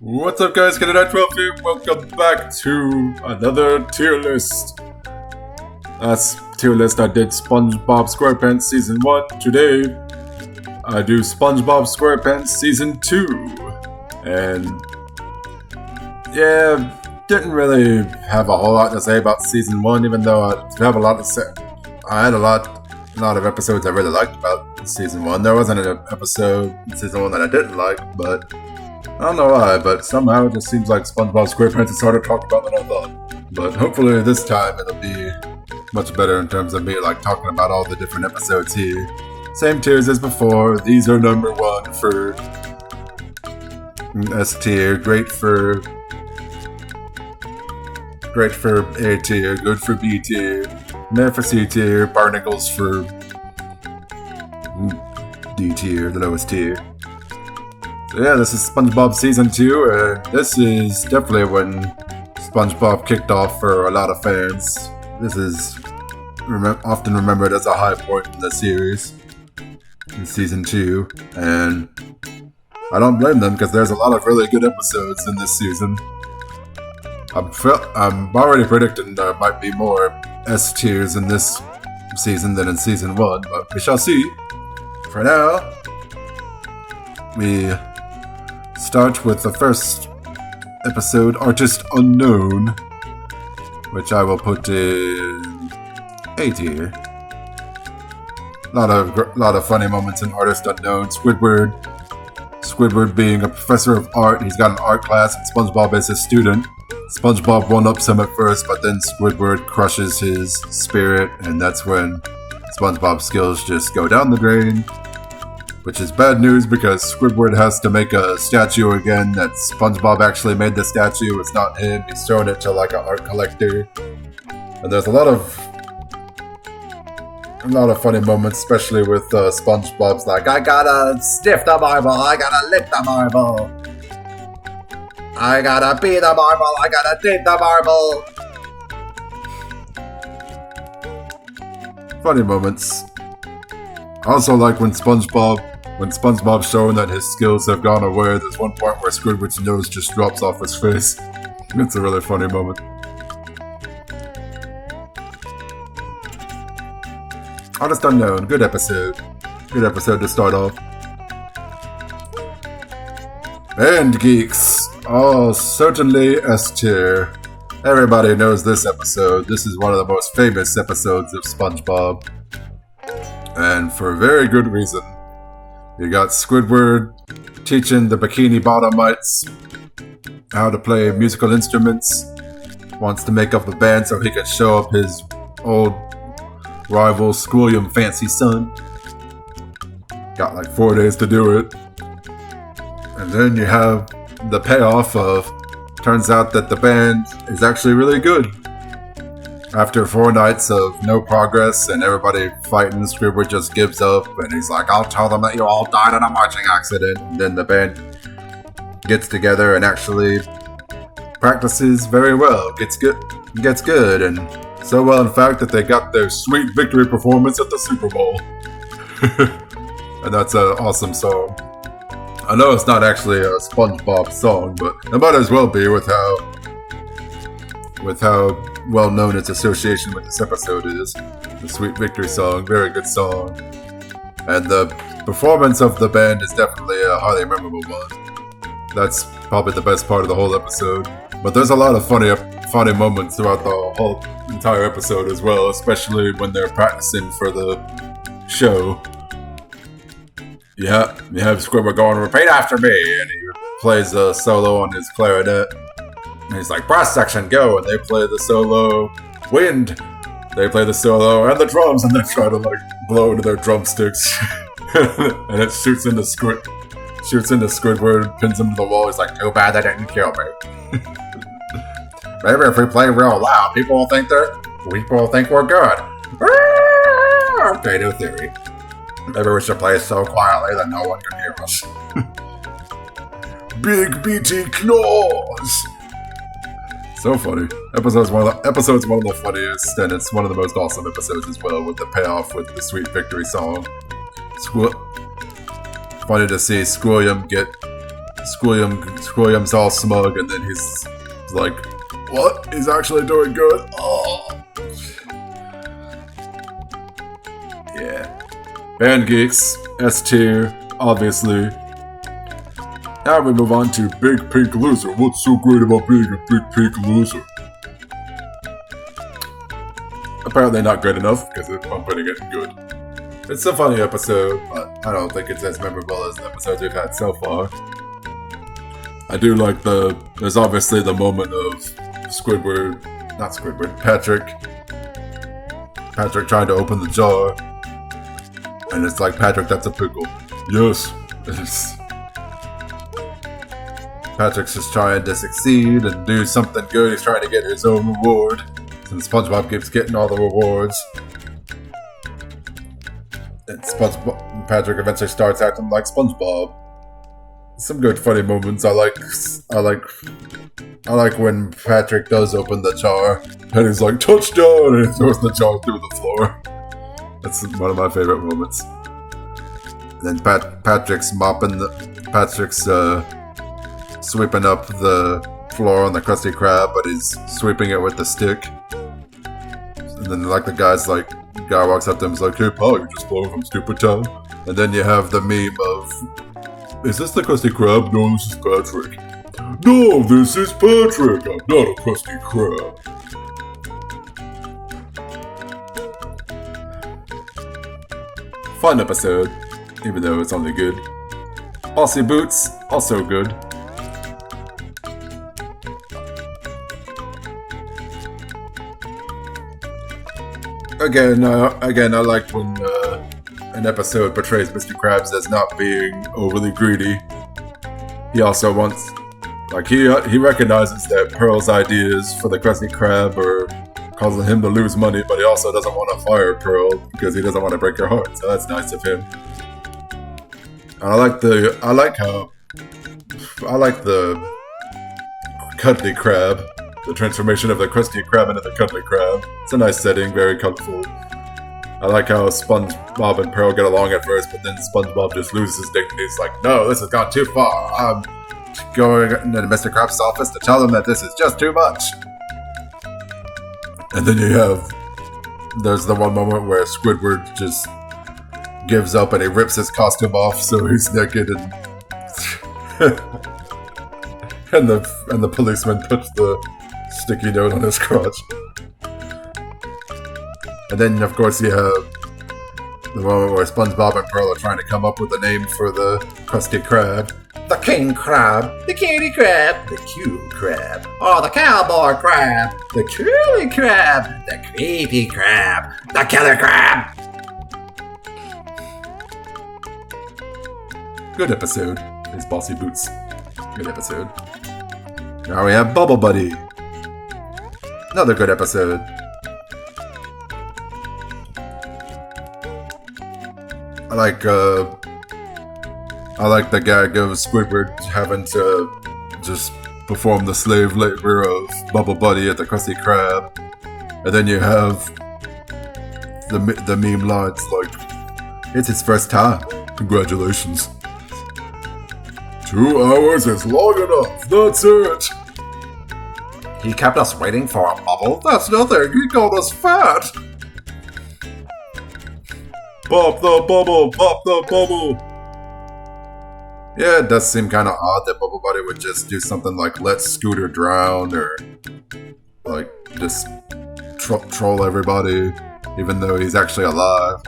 What's up, guys? Canada12 here. Welcome back to another tier list. Last tier list I did Spongebob Squarepants Season 1. Today, I do Spongebob Squarepants Season 2. And yeah, didn't really have a whole lot to say about Season 1, even though I have a lot to say. I had a lot of episodes I really liked about Season 1. There wasn't an episode in Season 1 that I didn't like, but I don't know why, but somehow it just seems like SpongeBob SquarePants is harder to talk about than I thought. But hopefully this time it'll be much better in terms of me talking about all the different episodes here. Same tiers as before. These are number 1 for S tier, great for A tier, good for B tier, meh for C tier, barnacles for D tier, the lowest tier. So yeah, this is SpongeBob Season 2, and this is definitely when SpongeBob kicked off for a lot of fans. This is often remembered as a high point in the series, in Season 2, and I don't blame them because there's a lot of really good episodes in this season. I'm already predicting there might be more S tiers in this season than in Season 1, but we shall see. For now, we start with the first episode, Artist Unknown, which I will put in A tier. Lot of funny moments in Artist Unknown. Squidward being a professor of art, he's got an art class, and SpongeBob is his student. SpongeBob one-ups him at first, but then Squidward crushes his spirit, and that's when SpongeBob's skills just go down the drain. Which is bad news because Squidward has to make a statue again that SpongeBob actually made the statue. It's not him. He's thrown it to like an art collector. And there's a lot of funny moments, especially with SpongeBob's like, I gotta sniff the marble, I gotta lick the marble, I gotta be the marble, I gotta dig the marble. Funny moments. I also like when SpongeBob's showing that his skills have gone away. There's one point where Squidward's nose just drops off his face. It's a really funny moment. Artist Unknown, good episode. Good episode to start off. Band Geeks. Oh, certainly S tier. Everybody knows this episode. This is one of the most famous episodes of SpongeBob. And for a very good reason. You got Squidward teaching the Bikini Bottomites how to play musical instruments. Wants to make up a band so he can show up his old rival, Squilliam Fancy Son. Got like 4 days to do it. And then you have the payoff of, turns out that the band is actually really good. After 4 nights of no progress and everybody fighting, Squidward just gives up and he's like, I'll tell them that you all died in a marching accident. And then the band gets together and actually practices very well. Gets good, and so well in fact that they got their sweet victory performance at the Super Bowl. And that's an awesome song. I know it's not actually a SpongeBob song, but it might as well be with how well known its association with this episode is. The Sweet Victory song, very good song. And the performance of the band is definitely a highly memorable one. That's probably the best part of the whole episode. But there's a lot of funny moments throughout the whole entire episode as well, especially when they're practicing for the show. You have Squidward going, repeat after me, and he plays a solo on his clarinet. And he's like, brass section, go! And they play the solo. Wind! They play the solo and the drums, and they try to like blow into their drumsticks. And it shoots into Squidward, pins him to the wall. He's like, too bad they didn't kill me. Maybe if we play real loud, people will think we're good. Okay, new theory. Maybe we should play so quietly that no one can hear us. Big BT claws! So funny. Episode's one of the funniest, and it's one of the most awesome episodes as well, with the payoff with the Sweet Victory song. Funny to see Squilliam get Squilliam's all smug, and then he's like, what? He's actually doing good? Oh. Yeah. Band Geeks, S tier, obviously. Now we move on to Big Pink Loser. What's so great about being a Big Pink Loser? Apparently not good enough, because I'm putting it good. It's a funny episode, but I don't think it's as memorable as the episodes we've had so far. I do like there's obviously the moment of Patrick trying to open the jar, and it's like, Patrick, that's a pickle. Yes. Patrick's just trying to succeed and do something good. He's trying to get his own reward, since SpongeBob keeps getting all the rewards. And Patrick eventually starts acting like SpongeBob. Some good funny moments. I like when Patrick does open the jar and he's like, touchdown, and he throws the jar through the floor. That's one of my favorite moments. And then Patrick's sweeping up the floor on the Krusty Krab, but he's sweeping it with the stick. And then like the guy walks up to him and is like, hey pal, you're just blowing from stupid town. And then you have the meme of, is this the Krusty Krab? No, this is Patrick. No, this is Patrick. I'm not a Krusty Krab. Fun episode, even though it's only good. Aussie Boots, also good. Again, I like when an episode portrays Mr. Krabs as not being overly greedy. He also wants, he recognizes that Pearl's ideas for the Krusty Krab are causing him to lose money, but he also doesn't want to fire Pearl because he doesn't want to break her heart. So that's nice of him. And I like the Cuddly Crab. The transformation of the Krusty Krab into the Cuddly Crab. It's a nice setting, very colorful. I like how SpongeBob and Pearl get along at first, but then SpongeBob just loses his dignity. He's like, no, this has gone too far. I'm going into Mr. Krabs' office to tell him that this is just too much. And then there's the one moment where Squidward just gives up and he rips his costume off so he's naked and and the policeman puts the sticky note on his crotch. And then, of course, you have the moment where SpongeBob and Pearl are trying to come up with a name for the Krusty Krab. The King Crab. The Kitty Crab. The Cute Crab. Oh, the Cowboy Crab. The Curly Crab. The Creepy Crab. The Killer Crab. Good episode. It's Bossy Boots. Good episode. Now we have Bubble Buddy. Another good episode. I like the gag of Squidward having to just perform the slave labor of Bubble Buddy at the Krusty Krab. And then you have the meme lines like, it's his first time. Congratulations. 2 hours is long enough. That's it. He kept us waiting for a bubble? That's nothing. He called us fat. Pop the bubble. Pop the bubble. Yeah, it does seem kind of odd that Bubble Buddy would just do something like let Scooter drown or like just troll everybody even though he's actually alive.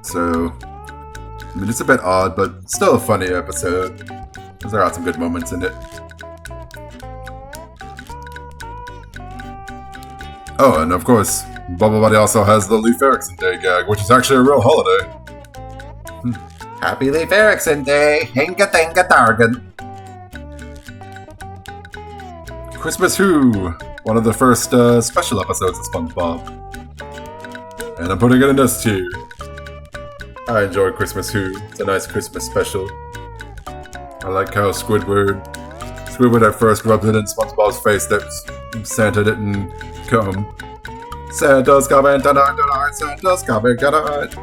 So, I mean, it's a bit odd, but still a funny episode. There are some good moments in it. Oh, and of course, Bubble Buddy also has the Leif Erikson Day gag, which is actually a real holiday. Happy Leif Erikson Day! Hinga Dinga Dargan! Christmas Who! One of the first special episodes of SpongeBob. And I'm putting it in S tier. I enjoy Christmas Who. It's a nice Christmas special. I like how Squidward at first rubbed it in SpongeBob's face that Santa didn't come. Santa's coming tonight, Santa's coming tonight.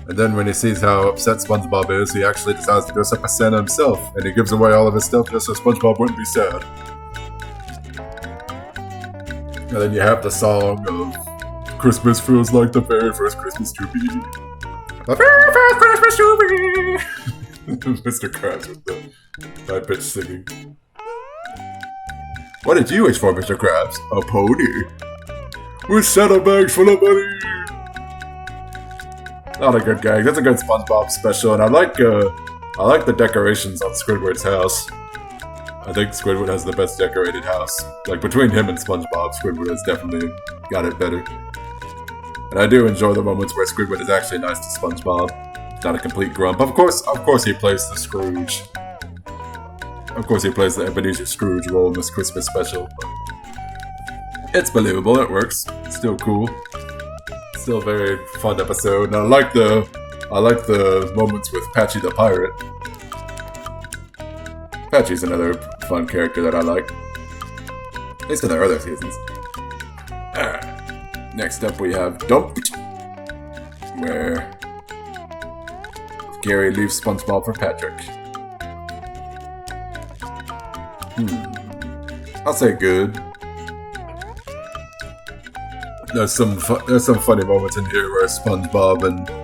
And then when he sees how upset SpongeBob is, he actually decides to dress up as Santa himself, and he gives away all of his stuff just so SpongeBob wouldn't be sad. And then you have the song of Christmas feels like the very first Christmas to me. The very first Christmas to me! Mr. Krabs with the high-pitched singing. What did you wish for, Mr. Krabs? A pony. With saddlebags full of money! Not a good gag. That's a good SpongeBob special, and I like the decorations on Squidward's house. I think Squidward has the best decorated house. Like, between him and SpongeBob, Squidward has definitely got it better. And I do enjoy the moments where Squidward is actually nice to SpongeBob. Not a complete grump. Of course he plays the Scrooge. Of course he plays the Ebenezer Scrooge role in this Christmas special. It's believable, it works. It's still cool. Still a very fun episode. And I like the moments with Patchy the Pirate. Patchy's another fun character that I like. At least in the earlier seasons. Alright. Next up we have Dumped, where Gary leaves SpongeBob for Patrick. I'll say good. There's some funny moments in here where SpongeBob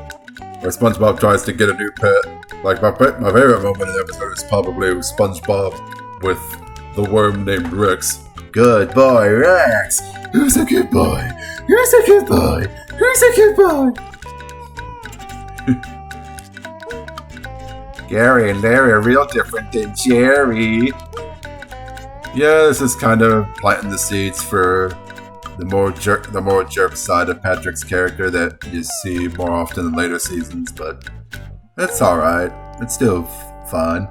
tries to get a new pet. Like my favorite moment in the episode is probably SpongeBob with the worm named Rex. Good boy, Rex. Who's a good boy? Who's a good boy? Who's a good boy? Gary and Larry are real different than Jerry. Yeah, this is kind of planting the seeds for the more jerk side of Patrick's character that you see more often in later seasons, but it's alright. It's still fine.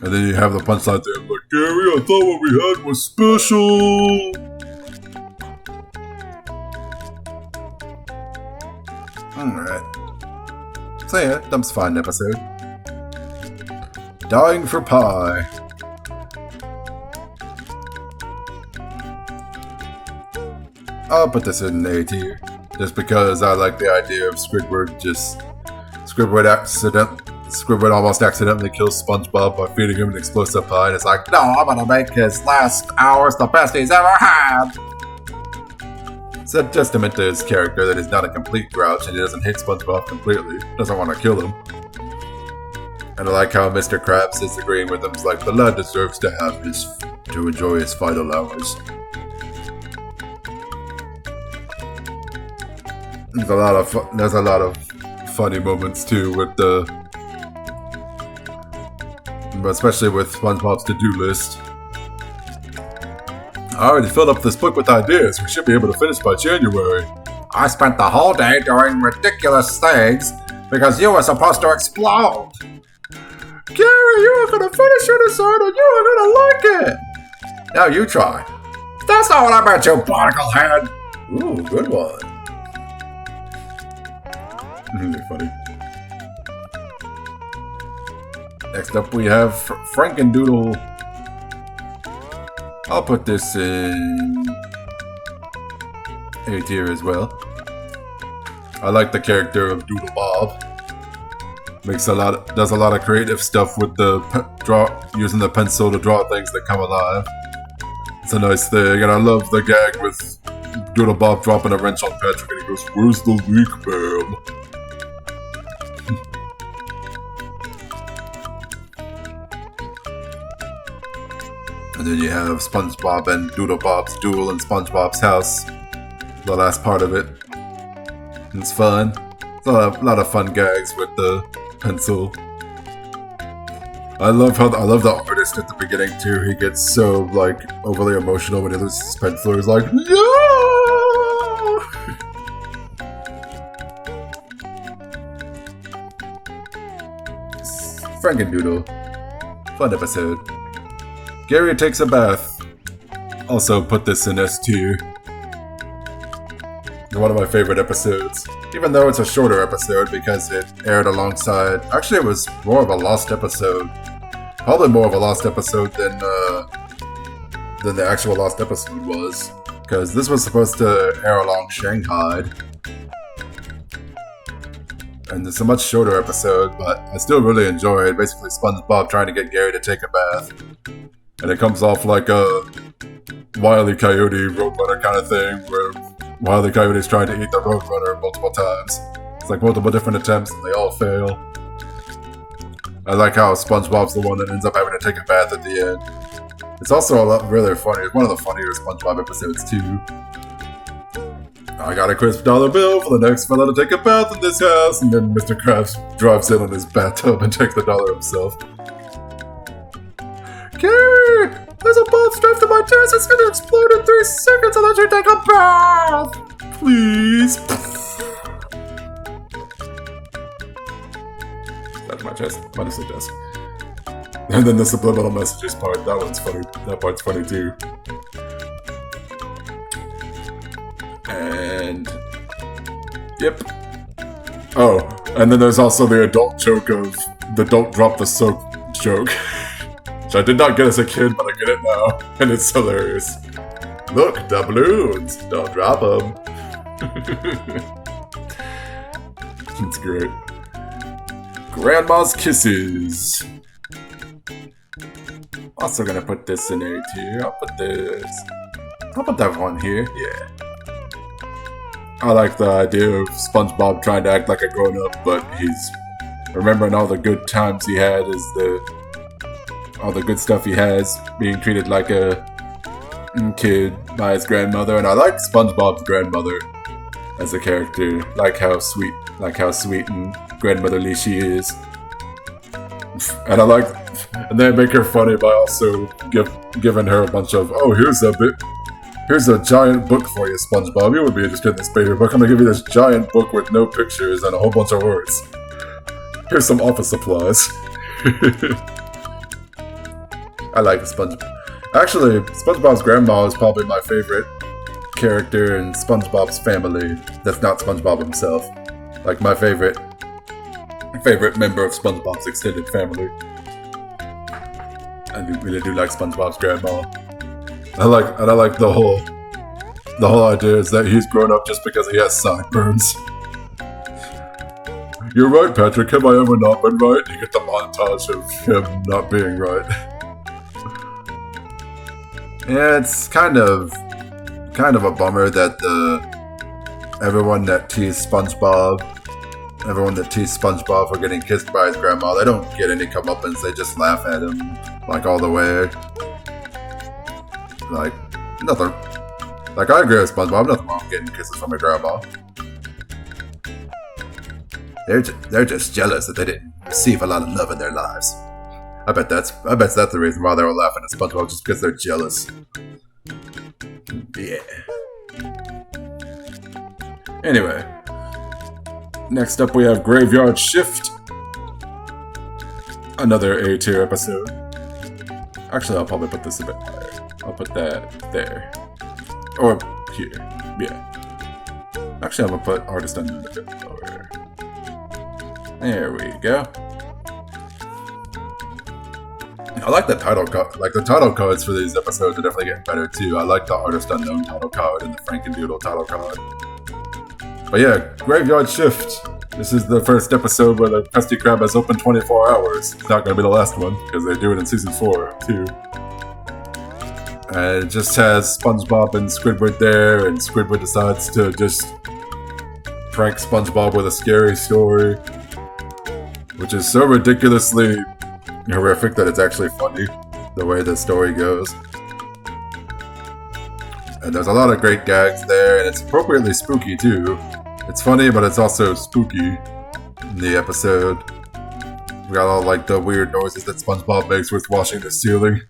And then you have the punchline there, like, Gary, I thought what we had was special! Alright. So yeah, Dump's fine episode. Dying for Pie. I'll put this in A tier, just because I like the idea of Squidward almost accidentally kills SpongeBob by feeding him an explosive pie, and it's like, no, I'm gonna make his last hours the best he's ever had! It's a testament to his character that he's not a complete grouch and he doesn't hate SpongeBob completely, doesn't want to kill him. And I like how Mr. Krabs is agreeing with him, it's like, the lad deserves to enjoy his final hours. There's a lot of funny moments too especially with SpongeBob's to-do list. I already filled up this book with ideas. We should be able to finish by January. I spent the whole day doing ridiculous things because you were supposed to explode. Gary, you were gonna finish your dessert and you were gonna like it. Now you try. That's not what I meant, you barnacle head. Ooh, good one. Really funny. Next up we have Frankendoodle. I'll put this in A tier as well. I like the character of Doodle Bob. Does a lot of creative stuff with using the pencil to draw things that come alive. It's a nice thing, and I love the gag with Doodle Bob dropping a wrench on Patrick and he goes, "Where's the leak, ma'am?" And then you have SpongeBob and Doodle Bob's duel in SpongeBob's house. The last part of it. It's fun. It's a lot of fun gags with the pencil. I love the artist at the beginning too. He gets so like overly emotional when he loses his pencil. He's like, no! Frankendoodle. Fun episode. Gary takes a bath. Also put this in S tier. One of my favorite episodes. Even though it's a shorter episode because it aired alongside... Actually, it was more of a lost episode. Probably more of a lost episode than the actual lost episode was. Because this was supposed to air along Shanghai. And it's a much shorter episode, but I still really enjoy it. Basically, SpongeBob trying to get Gary to take a bath. And it comes off like a Wile E. Coyote Roadrunner kind of thing, where Wile E. Coyote is trying to eat the Roadrunner multiple times. It's like multiple different attempts, and they all fail. I like how SpongeBob's the one that ends up having to take a bath at the end. It's also really funny. It's one of the funnier SpongeBob episodes, too. I got a crisp $1 bill for the next fella to take a bath in this house, and then Mr. Krabs drives in on his bathtub and takes the $1 himself. Gary! There's a bomb strapped to my chest! It's gonna explode in 3 seconds unless you take a bath! Please! That's my chest. Honestly does. And then the subliminal messages part, that one's funny. That part's funny too. And... Yep. Oh, and then there's also the adult joke of the don't drop the soap joke. Which I did not get as a kid, but I get it now. And it's hilarious. Look, the balloons! Don't drop them. It's great. Grandma's Kisses. Also gonna put this in A tier. I'll put this. I'll put that one here. Yeah. I like the idea of SpongeBob trying to act like a grown-up, but he's remembering all the good times he had all the good stuff he has, being treated like a kid by his grandmother. And I like SpongeBob's grandmother as a character. Like how sweet and grandmotherly she is. And and they make her funny by also giving her a bunch of, oh, here's a giant book for you, SpongeBob. You would be interested in this baby book. I'm gonna give you this giant book with no pictures and a whole bunch of words. Here's some office supplies. I like SpongeBob. Actually, SpongeBob's grandma is probably my favorite character in SpongeBob's family. That's not SpongeBob himself. Like my favorite member of SpongeBob's extended family. I really do like SpongeBob's grandma. I like the whole idea is that he's grown up just because he has sideburns. You're right, Patrick. Have I ever not been right? You get the montage of him not being right. Yeah, it's kind of a bummer that everyone that teased SpongeBob for getting kissed by his grandma, they don't get any comeuppance. They just laugh at him like all the way. Like nothing. Like I agree with SpongeBob. Nothing wrong with getting kisses from your grandma. They're just jealous that they didn't receive a lot of love in their lives. I bet that's the reason why they were laughing at SpongeBob, just because they're jealous. Yeah. Anyway. Next up we have Graveyard Shift. Another A tier episode. Actually, I'll probably put this a bit higher. I'll put that there. Or here. Yeah. Actually, I'm gonna put Artist Unknown a bit lower. There we go. I like the title card. Like the title cards for these episodes are definitely getting better too. I like the Artist Unknown title card and the Frankendoodle title card. But yeah, Graveyard Shift. This is the first episode where the Krusty Krab has open 24 hours. It's not going to be the last one because they do it in season 4 too. And it just has SpongeBob and Squidward there, and Squidward decides to just prank SpongeBob with a scary story, which is so ridiculously horrific that it's actually funny, the way the story goes. And there's a lot of great gags there, and it's appropriately spooky too. It's funny, but it's also spooky in the episode. We got all like the weird noises that SpongeBob makes with washing the ceiling,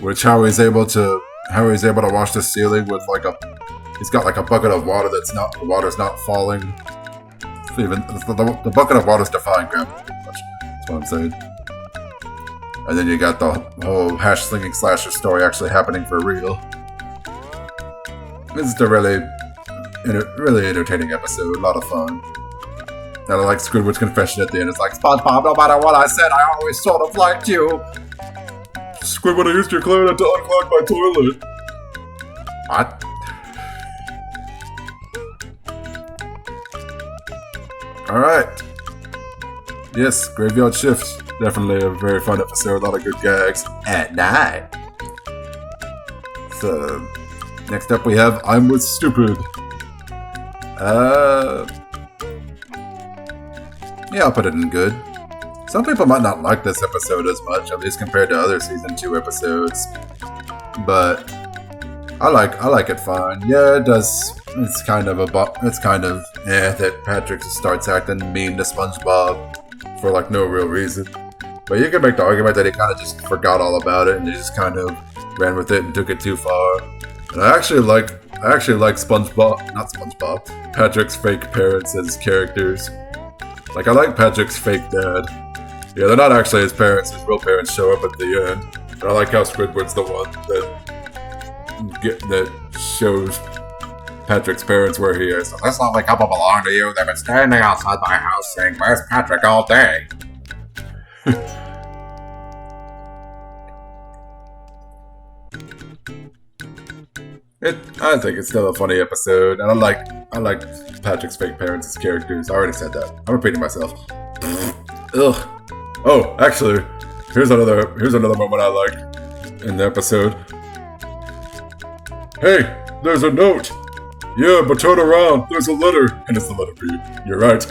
which how he's able to wash the ceiling with he's got like a bucket of water the water's not falling. Even the bucket of water's defying gravity, pretty much. That's what I'm saying. And then you got the whole hash slinging slasher story actually happening for real. This is a really entertaining episode, a lot of fun. And I like Squidward's confession at the end. It's like, SpongeBob, no matter what I said, I always sort of liked you. Squidward, I used your clarinet to unclog my toilet. What? Alright. Yes, Graveyard Shift. Definitely a very fun episode. A lot of good gags. At night. So, next up we have I'm With Stupid. Yeah, I'll put it in good. Some people might not like this episode as much, at least compared to other Season 2 episodes. But I like it fine. Yeah, it does. It's kind of that Patrick starts acting mean to SpongeBob for like no real reason. But you can make the argument that he kind of just forgot all about it and he just kind of ran with it and took it too far. And I actually like Patrick's fake parents as characters. Like, I like Patrick's fake dad. Yeah, they're not actually his parents. His real parents show up at the end. And I like how Squidward's the one that shows Patrick's parents where he is. So this lovely couple belong to you. They've been standing outside my house saying, "Where's Patrick?" all day. I think it's still a funny episode, and I like Patrick's fake parents as characters. I already said that. I'm repeating myself. Ugh. Oh, actually, here's another moment I like in the episode. Hey, there's a note. Yeah, but turn around. There's a letter, and it's the letter B. You're right.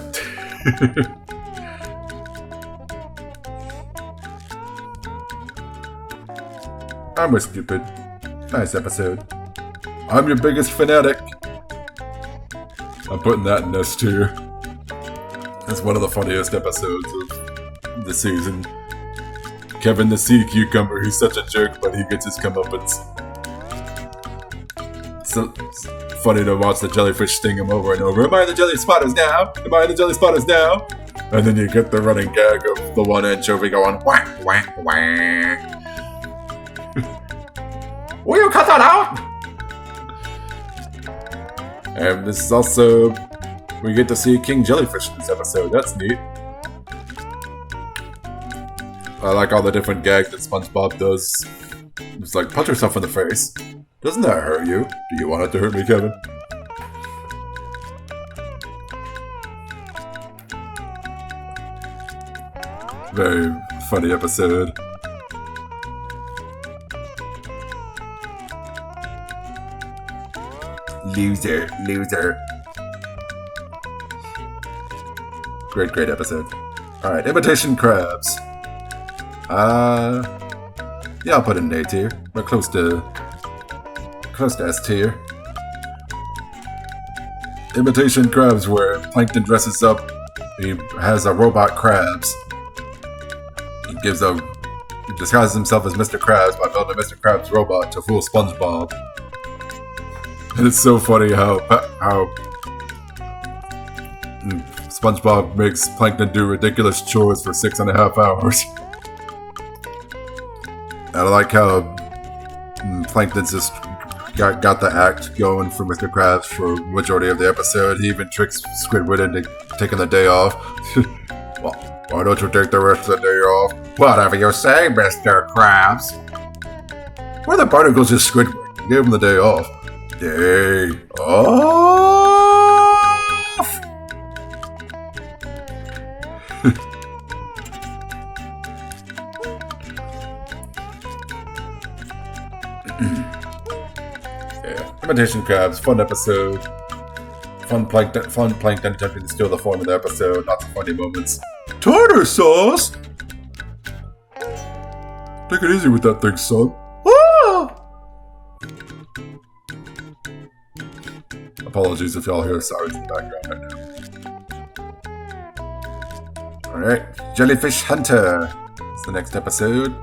I'm With Stupid. Nice episode. I'm Your Biggest Fanatic. I'm putting that in S tier. That's one of the funniest episodes of the season. Kevin the Sea Cucumber, he's such a jerk, but he gets his comeuppance. It's funny to watch the jellyfish sting him over and over. Am I the jelly spotters now? Am I the jelly spotters now? And then you get the running gag of the one anchovy going whack, whack, whack. Will you cut that out? And this is also, we get to see King Jellyfish in this episode. That's neat. I like all the different gags that SpongeBob does. It's like, punch yourself in the face. Doesn't that hurt you? Do you want it to hurt me, Kevin? Very funny episode. Loser. Great episode. Alright, Imitation Crabs. Yeah, I'll put it in A tier. We're close to S tier. Imitation Crabs, where Plankton dresses up. He has a robot crabs. He disguises himself as Mr. Krabs by building a Mr. Krabs robot to fool SpongeBob. And it's so funny how SpongeBob makes Plankton do ridiculous chores for 6.5 hours. And I like how Plankton's just got the act going for Mr. Krabs for the majority of the episode. He even tricks Squidward into taking the day off. Well, why don't you take the rest of the day off? Whatever you say, Mr. Krabs. Where the particles just Squidward? He gave him the day off. Day off! Yeah, Imitation Crabs, fun episode. Fun plankton attempting to steal the form of the episode. Lots of funny moments. Tartar sauce! Take it easy with that thing, son. Apologies if y'all hear sirens in the background right now. Alright, Jellyfish Hunter. It's the next episode.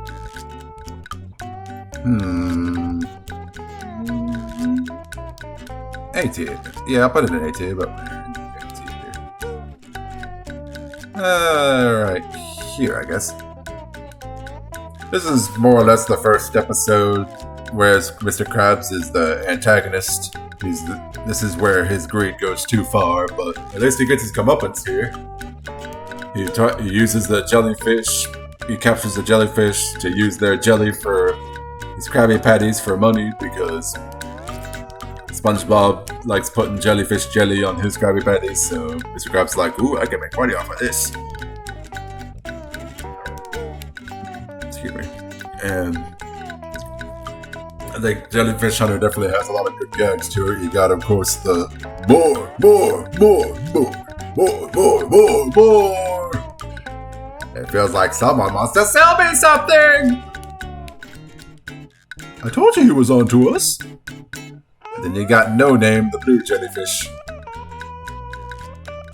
A tier. Yeah, I'll put it in A tier, but we're in A tier. Alright, here I guess. This is more or less the first episode, whereas Mr. Krabs is the antagonist. This is where his greed goes too far, but at least he gets his comeuppance here. He uses the jellyfish. He captures the jellyfish to use their jelly for his Krabby Patties for money because SpongeBob likes putting jellyfish jelly on his Krabby Patties. So Mr. Krabs is like, ooh, I can make money off of this. And I think Jellyfish Hunter definitely has a lot of good gags to it. You got, of course, the more. It feels like someone wants to sell me something! I told you he was on to us. And then you got No Name, the blue jellyfish.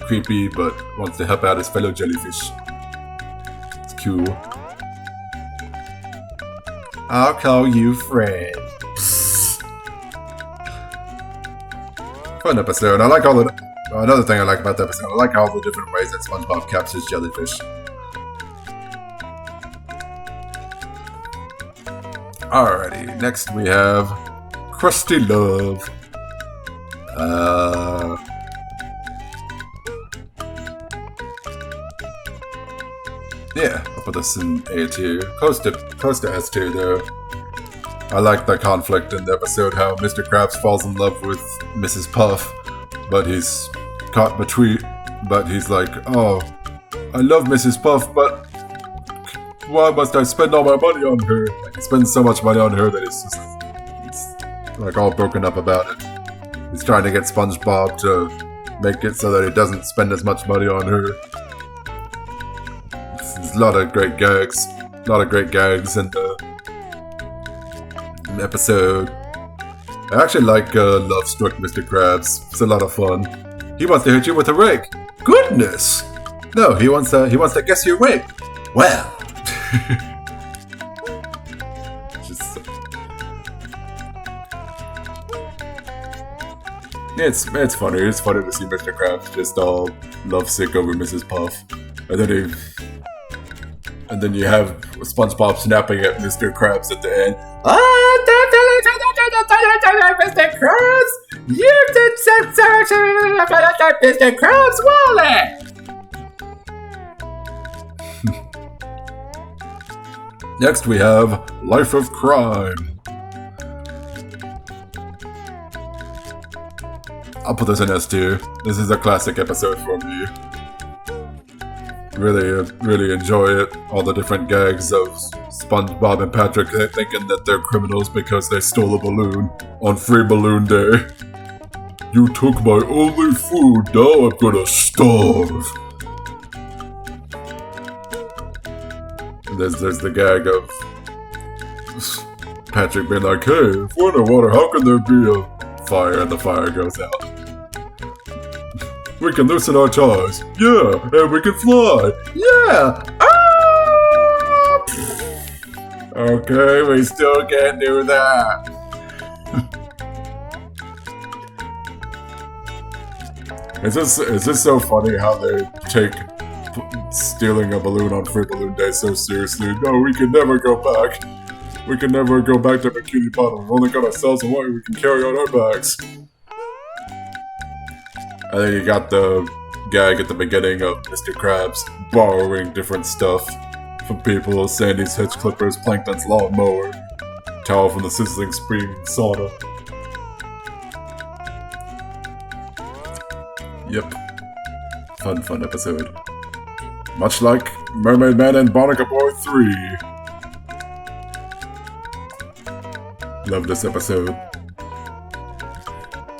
Creepy, but wants to help out his fellow jellyfish. It's cool. I'll call you Fred. Fun episode. I like all the... Another thing I like about the episode, I like all the different ways that SpongeBob captures jellyfish. Alrighty, next we have Krusty Love. Yeah, I'll put this in A tier. Close to S tier though. I like the conflict in the episode, how Mr. Krabs falls in love with Mrs. Puff, but he's caught between. But he's like, oh, I love Mrs. Puff, but why must I spend all my money on her? Like, he spends so much money on her that it's like all broken up about it. He's trying to get SpongeBob to make it so that he doesn't spend as much money on her. There's a lot of great gags. A lot of great gags in the episode. I actually like Love Struck Mr. Krabs. It's a lot of fun. He wants to hit you with a rake. Goodness! No, he wants to guess your weight. Well. It's funny. It's funny to see Mr. Krabs just all lovesick over Mrs. Puff, and then you have SpongeBob snapping at Mr. Krabs at the end. Mr. Krabs, you did Mr. Krabs' wallet. Next we have Life of Crime. I'll put this in S tier. This is a classic episode for me. Really enjoy it. All the different gags of SpongeBob and Patrick thinking that they're criminals because they stole a balloon on Free Balloon Day. You took my only food, now I'm gonna starve. And there's the gag of Patrick being like, hey, if we're underwater, how can there be a fire? And the fire goes out. We can loosen our ties. Yeah, and we can fly. Yeah. Ah! Okay, we still can't do that. It's just so funny how they take stealing a balloon on Free Balloon Day so seriously. No, we can never go back. We can never go back to Bikini Bottom. We've only got ourselves and what we can carry on our backs. And then you got the gag at the beginning of Mr. Krabs borrowing different stuff from people. Sandy's hedge clippers, Plankton's lawnmower, towel from the Sizzling Spring sauna. Yep. Fun episode. Much like Mermaid Man and Barnacle Boy 3. Love this episode.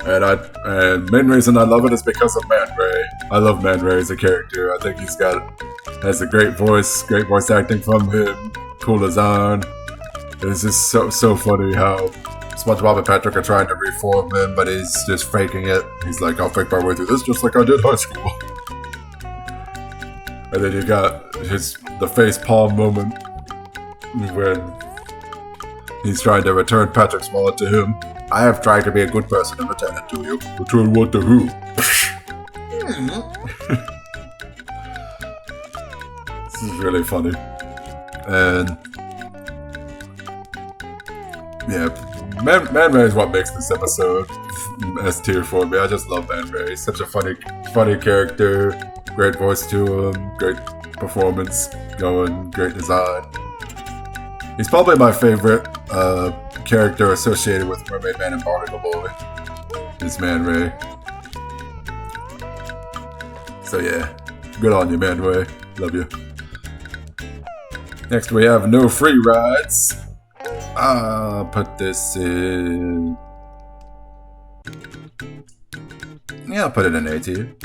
And main reason I love it is because of Man Ray. I love Man Ray as a character. I think has a great voice acting from him, cool design. It's just so funny how SpongeBob and Patrick are trying to reform him, but he's just faking it. He's like, I'll fake my way through this just like I did high school. And then you got the face palm moment when he's trying to return Patrick's wallet to him. I have tried to be a good person and return it to you. Return what to who? This is really funny. And yeah, Man Ray is what makes this episode S tier for me. I just love Man Ray. He's such a funny character. Great voice to him. Great performance going. Great design. He's probably my favorite character associated with Mermaid Man and Barnacle Boy. Is Man Ray. So yeah, good on you, Man Ray. Love you. Next we have no free rides. I'll put this in... Yeah, I'll put it in A tier.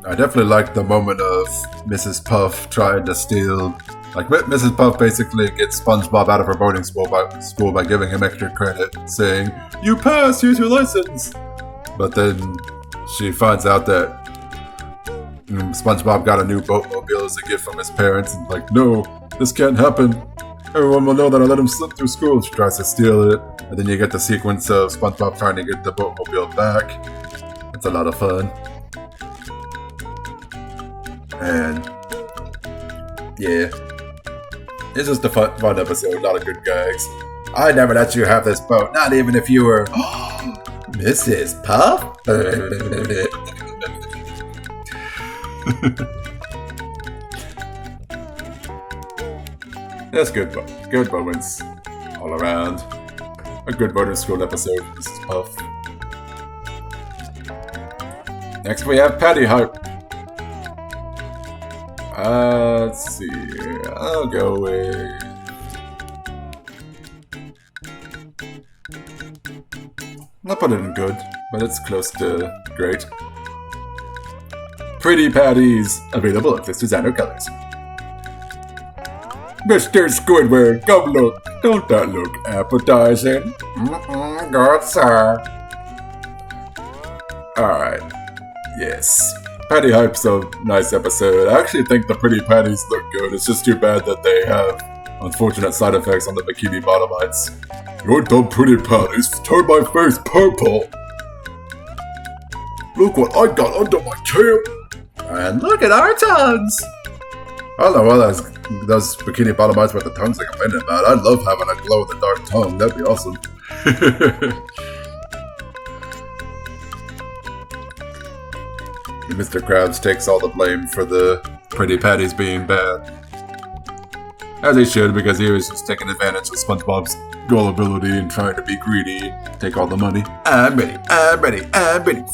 I definitely like the moment of Mrs. Puff trying to steal... Like, Mrs. Puff basically gets SpongeBob out of her boarding school by giving him extra credit, saying, "You passed, here's your license!" But then she finds out that SpongeBob got a new boatmobile as a gift from his parents, and like, "No, this can't happen. Everyone will know that I let him slip through school." She tries to steal it, and then you get the sequence of SpongeBob trying to get the boatmobile back. It's a lot of fun. And yeah, it's just a fun episode, a lot of good gags. "I never let you have this boat, not even if you were Mrs. Puff." That's good moments all around. A good motor school episode, Mrs. Puff. Next we have Patty Hype. Let's see. I'll go with... I'll put it in good, but it's close to great. Pretty Patties, available in this designer colors. "Mr. Squidward, come look. Don't that look appetizing?" "Good, sir." Alright. Yes. Patty Hype's a nice episode. I actually think the Pretty Patties look good. It's just too bad that they have unfortunate side effects on the Bikini Bottomites. "Your dumb Pretty Patties turned my face purple. Look what I got under my chin. And look at our tongues." I don't know why those Bikini Bottomites with the tongues they complaining about. I'd love having a glow-in-the-dark tongue. That'd be awesome. Mr. Krabs takes all the blame for the Pretty Patties being bad. As he should, because he was just taking advantage of SpongeBob's gullibility and trying to be greedy, take all the money. I'm ready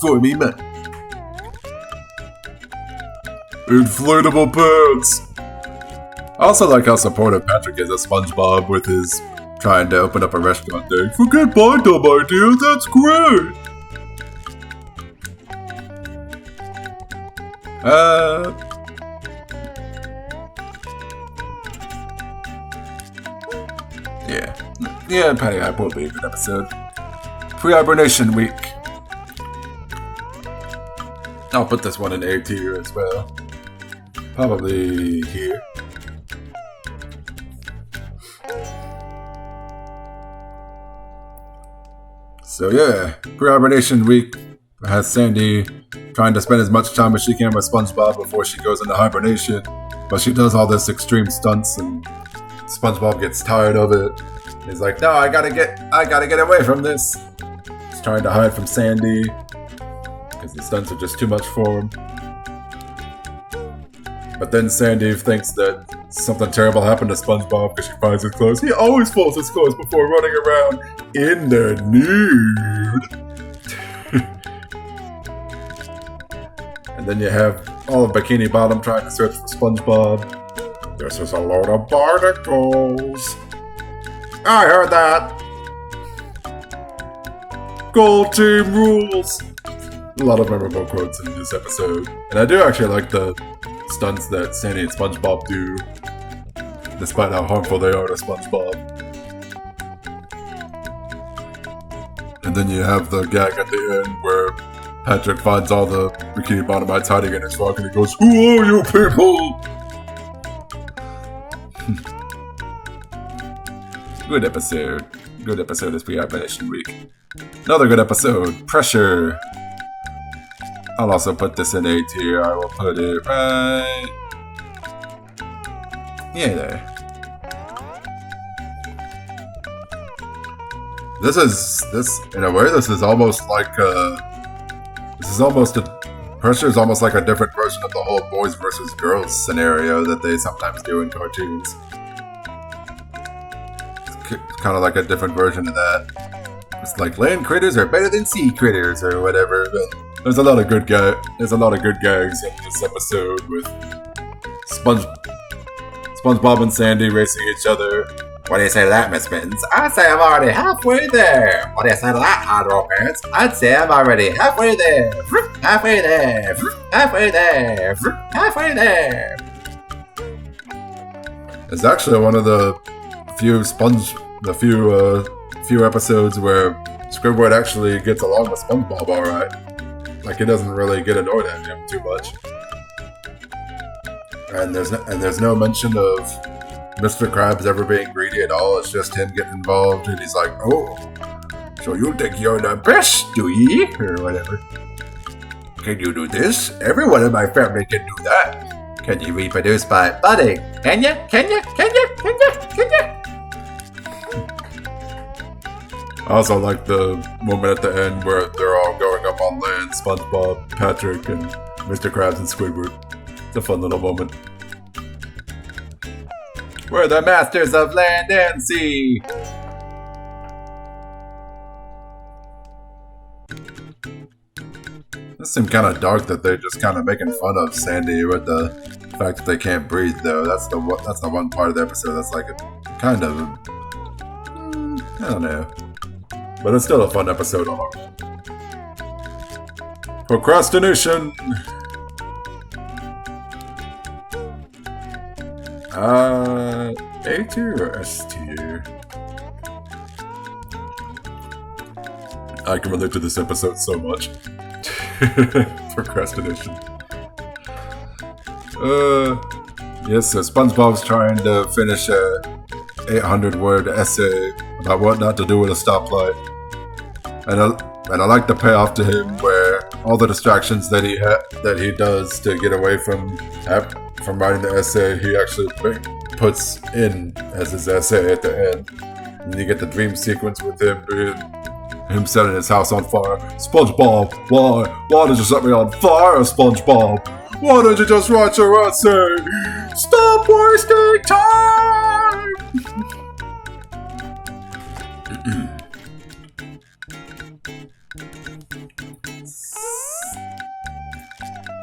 for me money. Inflatable pants! I also like how supportive Patrick is of SpongeBob with his trying to open up a restaurant thing. "Forget my dumb idea, that's great!" Yeah, Patty Hype will be a good episode. Pre-hibernation week. I'll put this one in A tier as well. Probably here. So yeah, pre-hibernation week has Sandy trying to spend as much time as she can with SpongeBob before she goes into hibernation, but she does all this extreme stunts and SpongeBob gets tired of it. He's like, "No, I gotta get away from this." He's trying to hide from Sandy because the stunts are just too much for him. But then Sandy thinks that something terrible happened to SpongeBob because she finds his clothes. He always folds his clothes before running around in the nude. And then you have all of Bikini Bottom trying to search for SpongeBob. "This is a load of barnacles. I heard that. Gold team rules." A lot of memorable quotes in this episode. And I do actually like the stunts that Sandy and SpongeBob do, despite how harmful they are to SpongeBob. And then you have the gag at the end where Patrick finds all the Bikini Bottomites hiding in his rock and he goes, "Who are you people?" Good episode. Good episode this pre-hibernation week. Another good episode, Pressure. I'll also put this in A tier. I will put it right... yeah, there. In a way, this is almost like Pressure is almost like a different version of the whole boys versus girls scenario that they sometimes do in cartoons. Kind of like a different version of that. It's like land critters are better than sea critters or whatever. But there's a lot of good gags in this episode with SpongeBob and Sandy racing each other. What do you say to that, Miss Mittens? I'd say I'm already halfway there. What do you say to that, Hydro Pants? I'd say I'm already halfway there. Halfway there. Halfway there. Halfway there. It's actually one of the few episodes where Squidward actually gets along with SpongeBob alright. Like, he doesn't really get annoyed at him too much. And there's no mention of Mr. Krabs ever being greedy at all. It's just him getting involved, and he's like, "Oh, so you think you're the best, do ye?" Or whatever. Can you do this? Everyone in my family can do that. Can you reproduce by budding? Can you? Can you? Can you? Can you? Can you? I also like the moment at the end where they're all going up on land, SpongeBob, Patrick, and Mr. Krabs and Squidward. It's a fun little moment. We're the masters of land and sea! This seemed kind of dark that they're just kind of making fun of Sandy with the fact that they can't breathe, though. That's the one part of the episode that's like a kind of... I don't know. But it's still a fun episode all around. Procrastination! A tier or S tier? I can relate to this episode so much. Procrastination. Yes, so SpongeBob's trying to finish a 800-word essay about what not to do with a stoplight. And I like the payoff to him where all the distractions that he does to get away from writing the essay, he actually puts in as his essay at the end. And you get the dream sequence with him setting his house on fire. SpongeBob, why did you set me on fire, SpongeBob? Why did you just write your essay? Stop wasting time!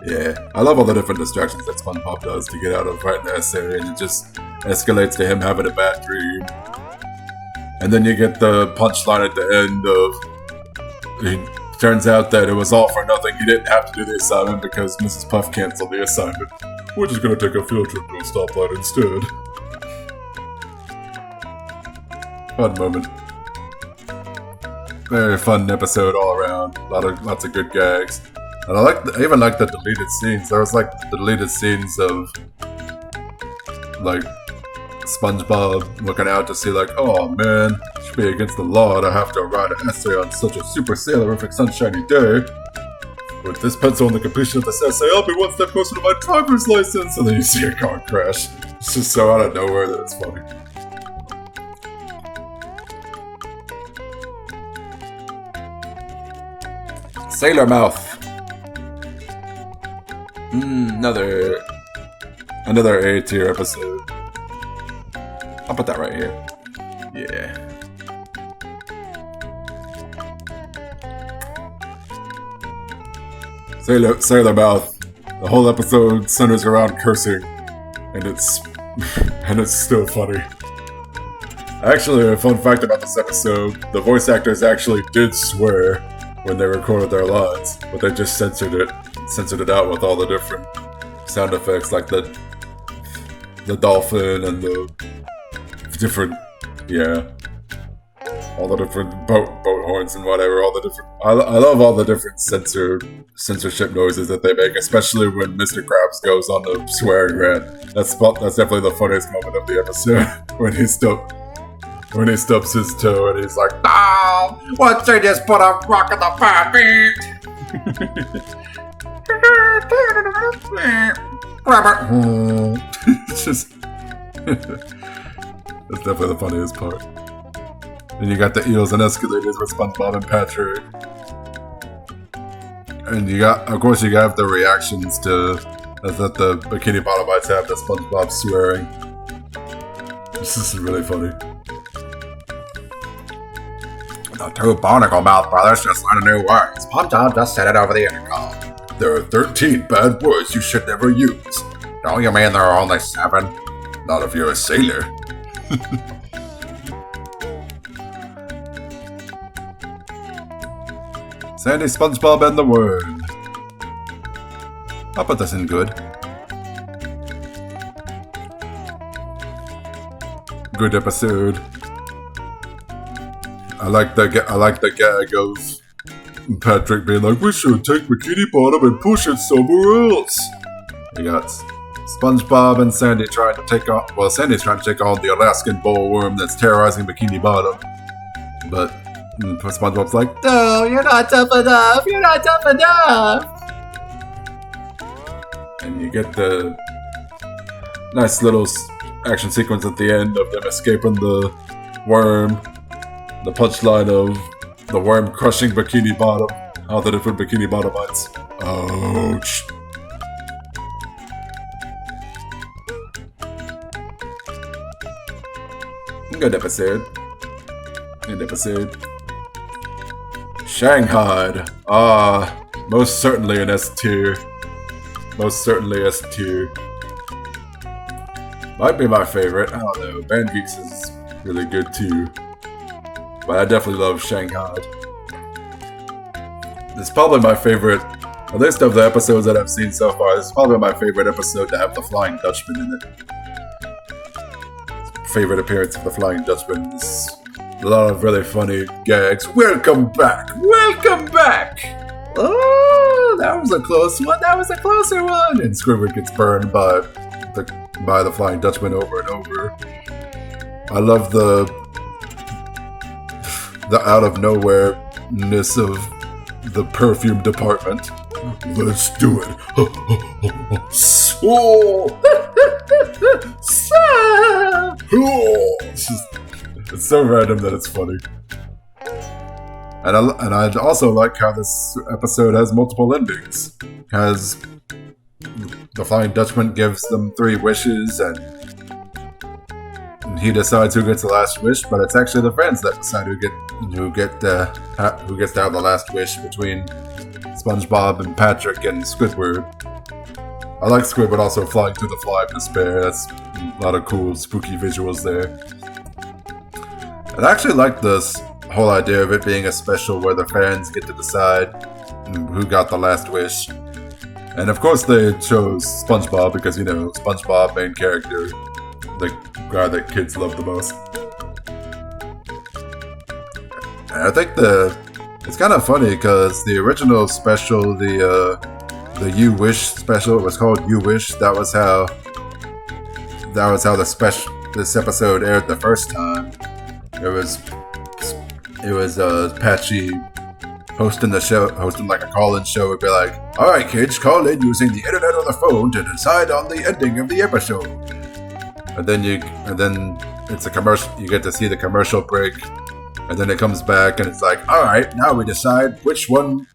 Yeah, I love all the different distractions that SpongeBob does to get out of writing the essay, and it just escalates to him having a bad dream. And then you get the punchline at the end of, it turns out that it was all for nothing. He didn't have to do the assignment because Mrs. Puff canceled the assignment. We're just gonna take a field trip to a stoplight instead. Fun moment. Very fun episode all around. Lots of good gags. And I even like the deleted scenes. There was like the deleted scenes of like SpongeBob looking out to see like, oh man, it should be against the law to have to write an essay on such a super sailorific sunshiny day. With this pencil and the completion of this essay, I'll be one step closer to my driver's license. And then you see a car crash. It's just so out of nowhere that it's funny. Sailor Mouth. Another A tier episode. I'll put that right here. Yeah. Sailor Mouth. The whole episode centers around cursing, and it's still funny. Actually, a fun fact about this episode: the voice actors actually did swear when they recorded their lines, but they just censored it out with all the different sound effects, like the dolphin and the different, all the different boat horns and whatever. All the different, I love all the different censorship noises that they make, especially when Mr. Krabs goes on the swearing rant. That's definitely the funniest moment of the episode when he stubs his toe and he's like, "No, once they just put a rock in the fire feet." It's just that's definitely the funniest part. Then you got the eels and escalators with SpongeBob and Patrick, and you got the reactions to that the Bikini Bottomites have to SpongeBob swearing. This is really funny. The two Barnacle Mouth brothers just learned a new word. SpongeBob just said it over the intercom. There are 13 bad words you should never use. Don't you mean there are only 7? Not if you're a sailor. Sandy, SpongeBob, and the Worm. I'll put this in good. Good episode. I like the gag of Patrick being like, we should take Bikini Bottom and push it somewhere else. We got SpongeBob and Sandy trying to take on, well, Sandy's trying to take on the Alaskan bullworm that's terrorizing Bikini Bottom. But SpongeBob's like, no, you're not tough enough, you're not tough enough. And you get the nice little action sequence at the end of them escaping the worm. The punchline of the worm crushing Bikini Bottom. All the different Bikini Bottomites. Ouch. Good episode. Good episode. Shanghai. Most certainly an S tier. Most certainly S tier. Might be my favorite. I don't know. Band Geeks is really good too. But I definitely love Shanghai. It's probably my favorite, at least of the episodes that I've seen so far, this is probably my favorite episode to have the Flying Dutchman in it. Favorite appearance of the Flying Dutchman. There's a lot of really funny gags. Welcome back! Welcome back! Oh, that was a close one. That was a closer one. And Squidward gets burned by the Flying Dutchman over and over. I love the out of nowhere-ness of the perfume department. Let's do it. It's so random that it's funny. And I also like how this episode has multiple endings. Has the Flying Dutchman gives them 3 wishes, and he decides who gets the last wish, but it's actually the friends that decide who gets to have the last wish between SpongeBob and Patrick and Squidward. I like Squidward also flying through the fly of despair. That's a lot of cool, spooky visuals there. And I actually like this whole idea of it being a special where the fans get to decide who got the last wish. And of course they chose SpongeBob because, you know, SpongeBob, main character, the guy that kids love the most. And I think it's kind of funny because the original special, the You Wish special, it was called You Wish. That was how this episode aired the first time. It was Patchy hosting the show, hosting like a call-in show. It'd be like, all right, kids, call in using the internet or the phone to decide on the ending of the episode. And then it's a commercial. You get to see the commercial break, and then it comes back, and it's like, all right, now we decide which ending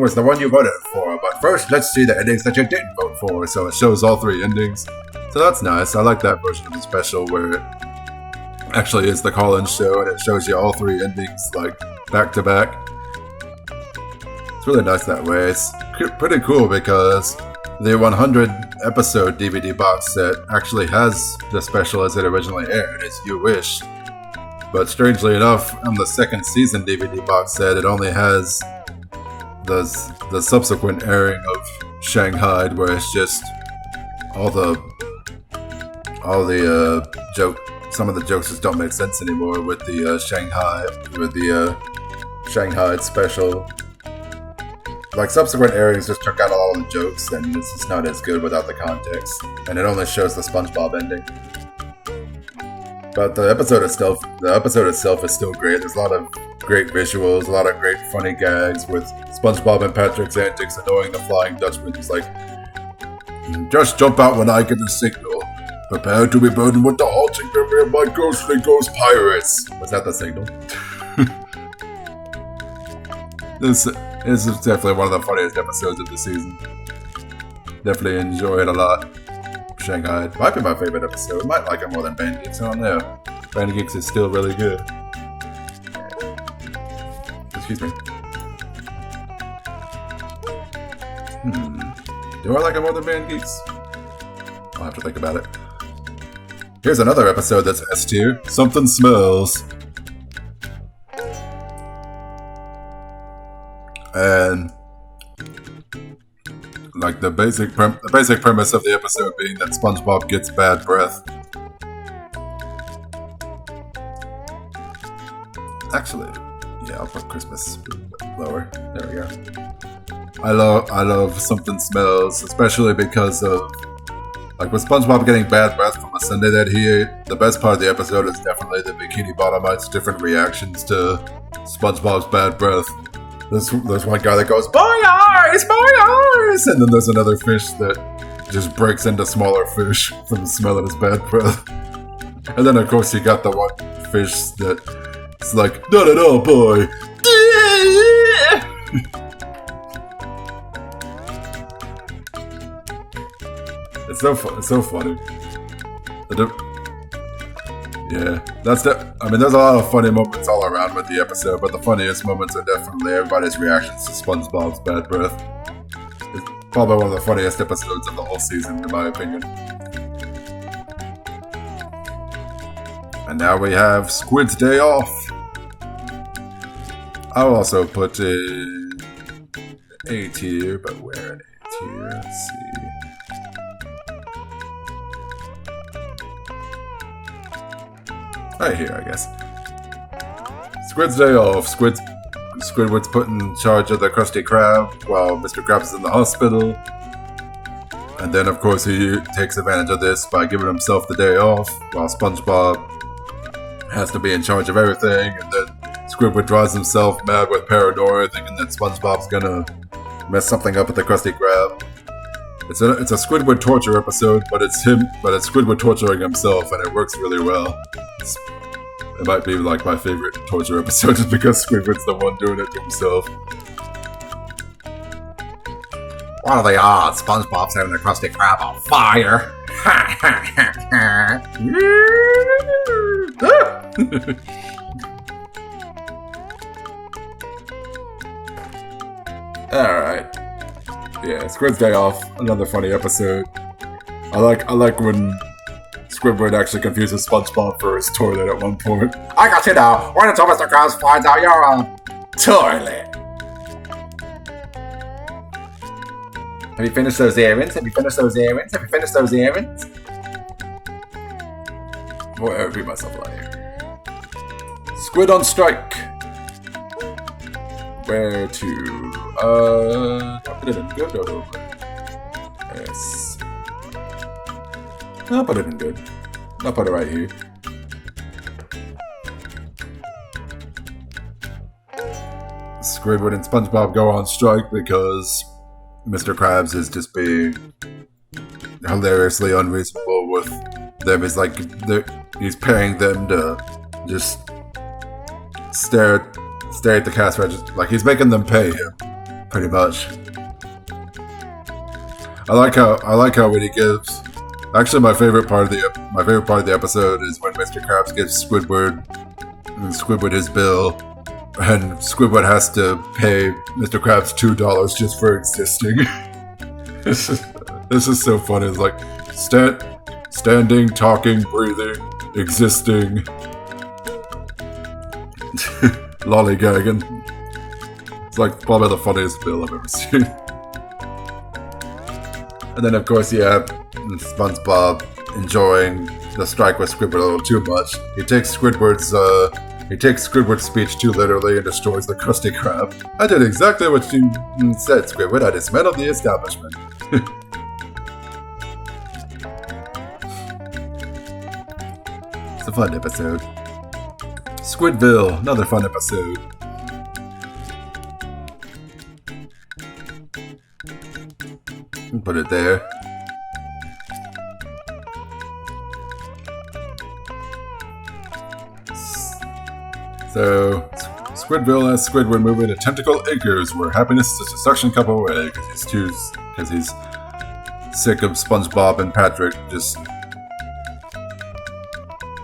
was the one you voted for. But first, let's see the endings that you didn't vote for. So it shows all 3 endings. So that's nice. I like that version of the special where it actually is the call-in show, and it shows you all 3 endings like back to back. It's really nice that way. It's pretty cool because the 100 episode DVD box set actually has the special as it originally aired, as You Wish. But strangely enough, on the second season DVD box set, it only has the subsequent airing of Shanghai, where it's just all the some of the jokes just don't make sense anymore with the Shanghai special. Like, subsequent airings just took out all the jokes, and it's just not as good without the context. And it only shows the SpongeBob ending. But the episode itself is still great. There's a lot of great visuals, a lot of great funny gags with SpongeBob and Patrick's antics annoying the Flying Dutchman. It's like, just jump out when I get the signal. Prepare to be burdened with the haunting memory of my ghostly ghost pirates. Was that the signal? This is definitely one of the funniest episodes of the season. Definitely enjoy it a lot. Shanghai might be my favorite episode. Might like it more than Band Geeks. I don't know. Band Geeks is still really good. Excuse me. Do I like it more than Band Geeks? I'll have to think about it. Here's another episode that's S tier. Something Smells. And like the basic premise of the episode being that SpongeBob gets bad breath. Actually, yeah, I'll put Christmas lower. There we go. I love Something Smells, especially because of like with SpongeBob getting bad breath from a sundae that he ate. The best part of the episode is definitely the Bikini Bottomites' different reactions to SpongeBob's bad breath. There's one guy that goes, "My eyes, my eyes!" And then there's another fish that just breaks into smaller fish from smelling his bad breath. And then, of course, you got the one fish that's like, "Not at all, boy!" It's so funny. Yeah, I mean, there's a lot of funny moments all around with the episode, but the funniest moments are definitely everybody's reactions to SpongeBob's bad breath. It's probably one of the funniest episodes of the whole season, in my opinion. And now we have Squid's Day Off. I'll also put it A tier, but where in A tier? Let's see. Right here, I guess. Squid's Day Off. Squidward's put in charge of the Krusty Krab while Mr. Krabs is in the hospital. And then, of course, he takes advantage of this by giving himself the day off while SpongeBob has to be in charge of everything. And then Squidward drives himself mad with paranoia, thinking that SpongeBob's gonna mess something up with the Krusty Krab. It's a Squidward torture episode, but it's Squidward torturing himself, and it works really well. It might be like my favorite torture episode just because Squidward's the one doing it to himself. What are the odds? SpongeBob's having the Krusty Krab on fire. Alright. Yeah, Squid's Day Off, another funny episode. I like when Squidward actually confuses SpongeBob for his toilet at one point. I got you now. Wait until Mr. Krabs finds out you're a toilet. Have you finished those errands? Boy, I repeat myself a lot here. Squid on strike. Where to? I'll put it in good or yes. I'll put it in good. I'll put it right here. Squidward and SpongeBob go on strike because Mr. Krabs is just being hilariously unreasonable with them. He's like, he's paying them to just stare at the cash register. Like, he's making them pay him, pretty much. I like how when he gives. Actually, my favorite part of the episode is when Mr. Krabs gives Squidward his bill, and Squidward has to pay Mr. Krabs $2 just for existing. This is so funny. It's like standing, talking, breathing, existing, lollygagging. It's like probably the funniest bill I've ever seen. And then, of course, you have SpongeBob enjoying the strike with Squidward a little too much. He takes Squidward's speech too literally and destroys the Krusty Krab. I did exactly what you said, Squidward. I dismantled the establishment. It's a fun episode. Squidville, another fun episode. Put it there. So, Squidville has Squidward moving to Tentacle Acres, where happiness is a suction cup away, because he's sick of SpongeBob and Patrick just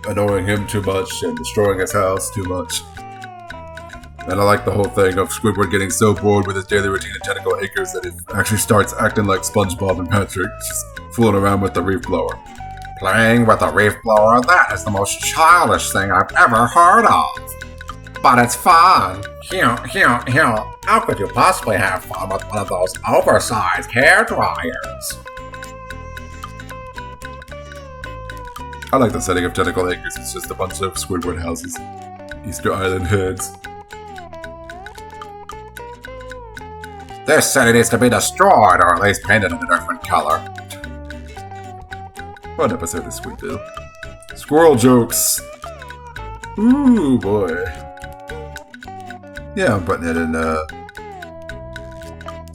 annoying him too much and destroying his house too much. And I like the whole thing of Squidward getting so bored with his daily routine of tentacle acres that he actually starts acting like SpongeBob and Patrick, just fooling around with the reef blower. Playing with a reef blower, that is the most childish thing I've ever heard of. But it's fun. How could you possibly have fun with one of those oversized hair dryers? I like the setting of Tentacle Acres. It's just a bunch of Squidward houses. Easter Island heads. This city needs to be destroyed, or at least painted in a different color. Fun episode of Squid Bill. Squirrel jokes. Ooh, boy. Yeah, I'm putting it in,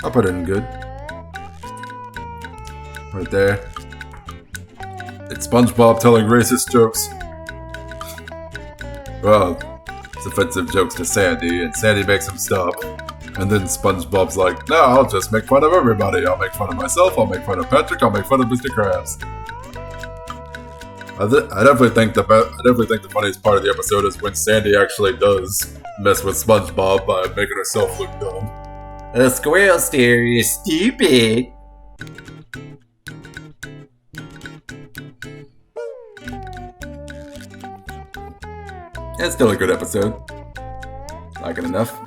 I'll put it in good. Right there. It's SpongeBob telling racist jokes. Well, it's offensive jokes to Sandy, and Sandy makes him stop. And then SpongeBob's like, no, I'll just make fun of everybody. I'll make fun of myself, I'll make fun of Patrick, I'll make fun of Mr. Krabs. I definitely think the funniest part of the episode is when Sandy actually does mess with SpongeBob by making herself look dumb. The squirrel steer is stupid. It's still a good episode. Like it enough.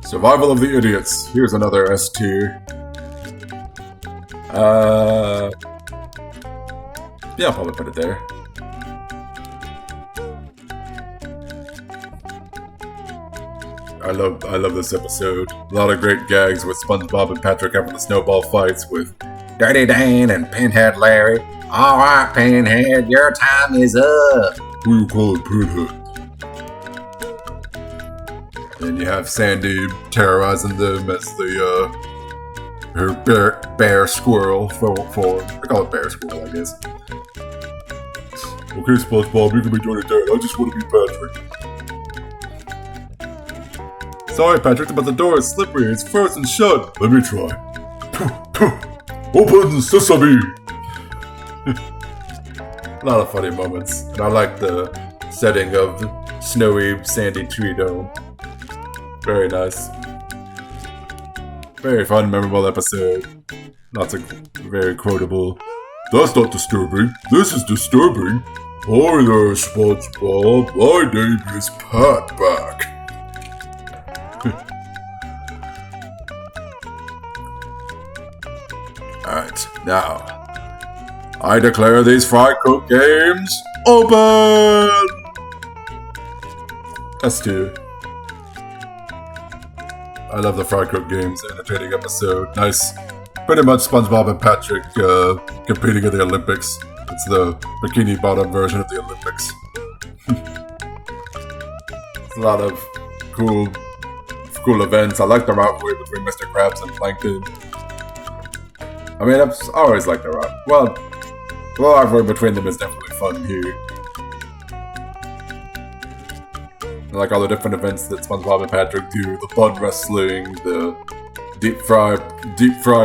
Survival of the Idiots. Here's another S tier. Yeah, I'll probably put it there. I love this episode. A lot of great gags with SpongeBob and Patrick having the snowball fights with Dirty Dane and Pinhead Larry. Alright, Pinhead, your time is up. Who you call it Pinhead? And you have Sandy terrorizing them as the her bear squirrel form. I call it bear squirrel, I guess. Okay, SpongeBob, you can be Dirty Dane. I just want to be Patrick. Sorry, Patrick, but the door is slippery. It's frozen shut. Let me try. Open sesame! A lot of funny moments. And I like the setting of the snowy, sandy tree dome. Very nice. Very fun, memorable episode. Lots of very quotable. That's not disturbing. This is disturbing. Hi there, SpongeBob. My name is Patback. Alright, now, I declare these Fry Cook games open! S2. I love the Fry Cook games, entertaining episode. Nice. Pretty much SpongeBob and Patrick competing in the Olympics. It's the bikini bottom version of the Olympics. It's a lot of cool events. I like the rivalry between Mr. Krabs and Plankton. I mean, I've always liked the rivalry. Well, the rivalry between them is definitely fun here. I like all the different events that SpongeBob and Patrick do. The bud wrestling, the deep fry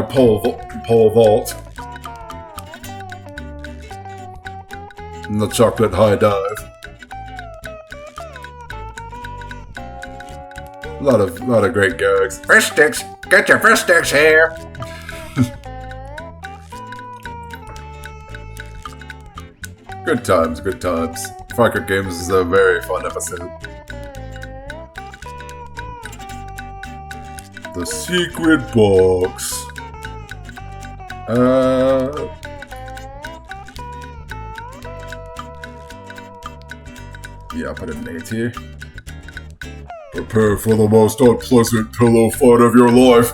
pole vault, and the chocolate high dive. A lot of great gags. Fish sticks! Get your fish sticks here! Good times, good times. Fry Cook Games is a very fun episode. The secret box. Yeah, I'll put it in A tier. Prepare for the most unpleasant pillow fight of your life.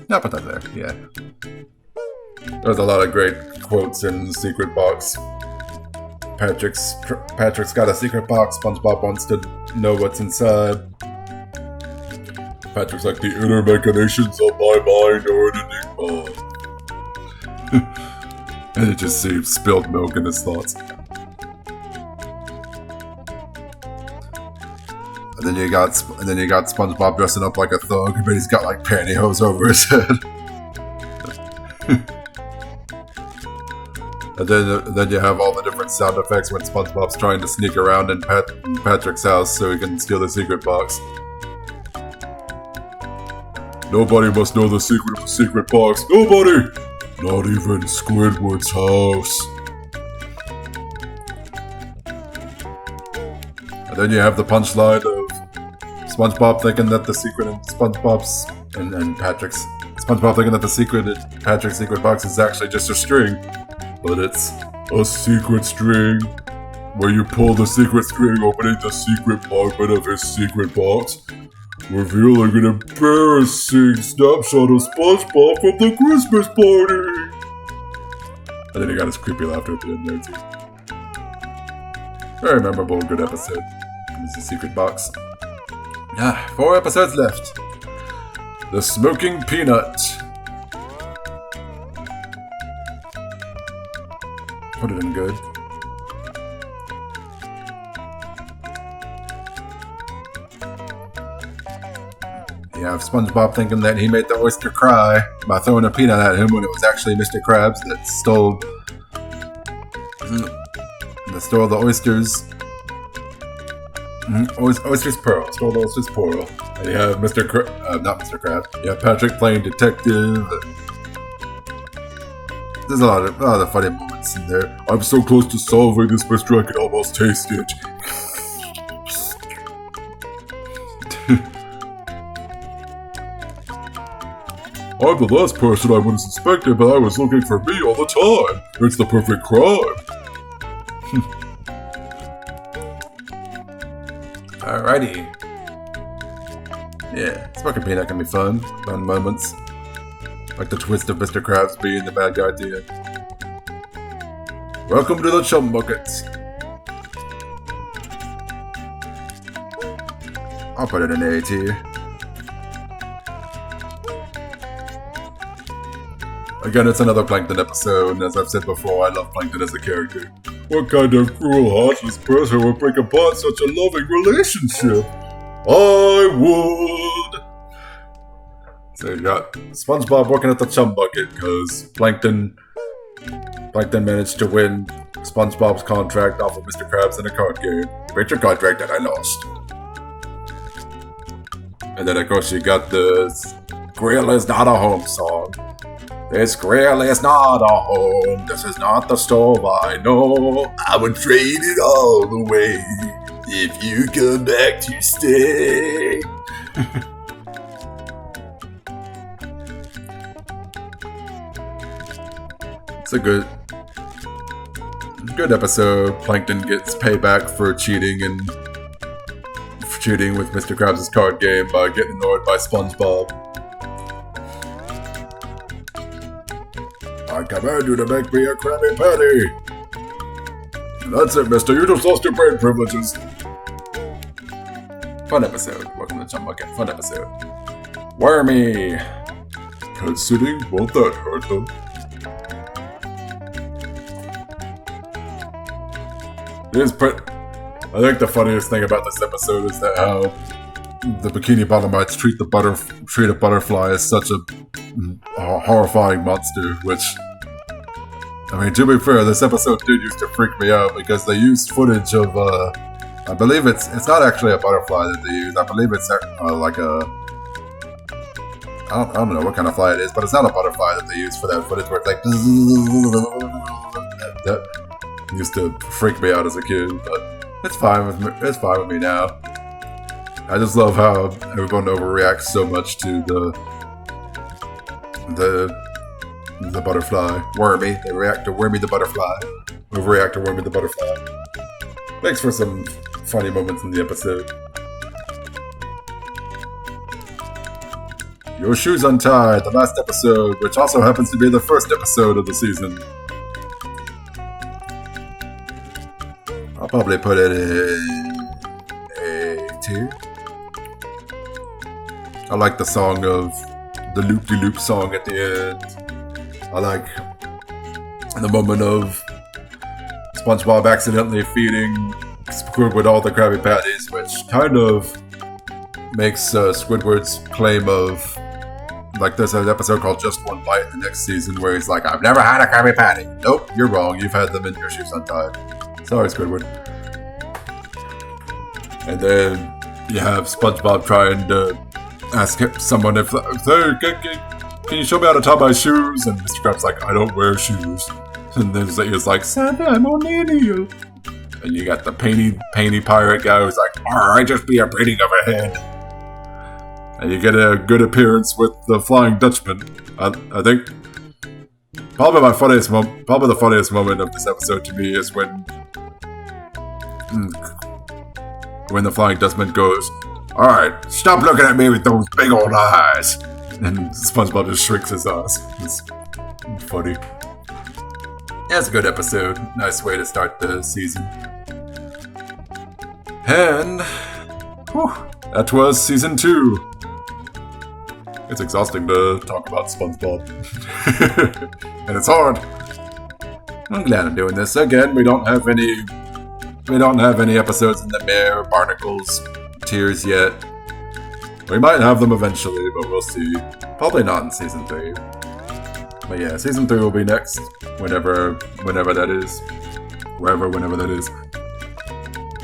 I'll put that there, yeah. There's a lot of great quotes in the secret box. Patrick's got a secret box. SpongeBob wants to know what's inside. Patrick's like, the inner machinations of my mind are an enigma. And you just see spilled milk in his thoughts. And then you got SpongeBob dressing up like a thug, but he's got like pantyhose over his head. And then you have all the different sound effects when SpongeBob's trying to sneak around in Patrick's house so he can steal the secret box. Nobody must know the secret of the secret box. Nobody! Not even Squidward's house. And then you have the punchline of SpongeBob thinking that the secret in SpongeBob's and Patrick's SpongeBob thinking that the secret in Patrick's secret box is actually just a string, but it's a secret string where you pull the secret string opening the secret compartment of his secret box, revealing an embarrassing snapshot of SpongeBob from the Christmas party. And then he got his creepy laughter at the end there too. Very memorable, good episode. It's a secret box. 4 episodes left. The Smoking Peanut. Put it in good. You have SpongeBob thinking that he made the oyster cry by throwing a peanut at him when it was actually Mr. Krabs that stole the oysters. Oyster's Pearl. Stole the Oyster's Pearl. And you have not Mr. Krabs. You have Patrick playing detective. There's a lot of funny moments in there. I'm so close to solving this mystery I can almost taste it. I'm the last person I would have suspected, but I was looking for me all the time. It's the perfect crime. Alrighty. Yeah, Smoking Peanut can be fun moments. Like the twist of Mr. Krabs being the bad guy at the end. Welcome to the Chum Bucket. I'll put it in A tier. Again, it's another Plankton episode, and as I've said before, I love Plankton as a character. What kind of cruel, heartless person would break apart such a loving relationship? I would! So you got SpongeBob working at the Chum Bucket, because Plankton managed to win SpongeBob's contract off of Mr. Krabs in a card game. Break your contract that I lost. And then of course you got the Grill is not a home song. This grill is not a home, this is not the stove I know. I would trade it all away if you come back to stay. It's a good episode. Plankton gets payback for cheating with Mr. Krabs' card game by getting annoyed by SpongeBob. I command you to make me a Krabby Patty! That's it, mister. You just lost your brain privileges. Fun episode. Welcome to Chum Bucket. Fun episode. Wormy! Pet sitting? Won't that hurt them? I think the funniest thing about this episode is that how the Bikini Bottomites treat a butterfly as such a horrifying monster, which, I mean, to be fair, this episode did used to freak me out because they used footage of, I believe it's not actually a butterfly that they use. I believe it's like a, I don't know what kind of fly it is, but it's not a butterfly that they use for that footage where it's like, that used to freak me out as a kid, but it's fine with me. It's fine with me now. I just love how everyone overreacts so much to the butterfly. Wormy. They react to Wormy the butterfly. Overreact to Wormy the butterfly. Makes for some funny moments in the episode. Your Shoes Untied, the last episode, which also happens to be the first episode of the season. I'll probably put it in A tier. I like the song of the loop-de-loop song at the end. I like the moment of SpongeBob accidentally feeding Squidward all the Krabby Patties, which kind of makes Squidward's claim of Like there's an episode called Just One Bite in the next season where he's like, I've never had a Krabby Patty. Nope, you're wrong. You've had them in your shoes untied. Sorry, Squidward. And then you have SpongeBob trying to ask someone if, can you show me how to tie my shoes? And Mr. Krabs like, I don't wear shoes. And then he's like, Santa, I'm on you. And you got the painty pirate guy who's like, I just be a painting of a head. And you get a good appearance with the Flying Dutchman. I think probably the funniest moment of this episode to me is when the Flying Dutchman goes, all right, stop looking at me with those big old eyes. And SpongeBob just shrinks his eyes. It's funny. Yeah, it's a good episode. Nice way to start the season. And that was season 2. It's exhausting to talk about SpongeBob. And it's hard. I'm glad I'm doing this. Again, we don't have any episodes in the Mayor Barnacles tiers yet. We might have them eventually, but we'll see. Probably not in season 3. But yeah, season 3 will be next. Whenever that is. Whenever that is.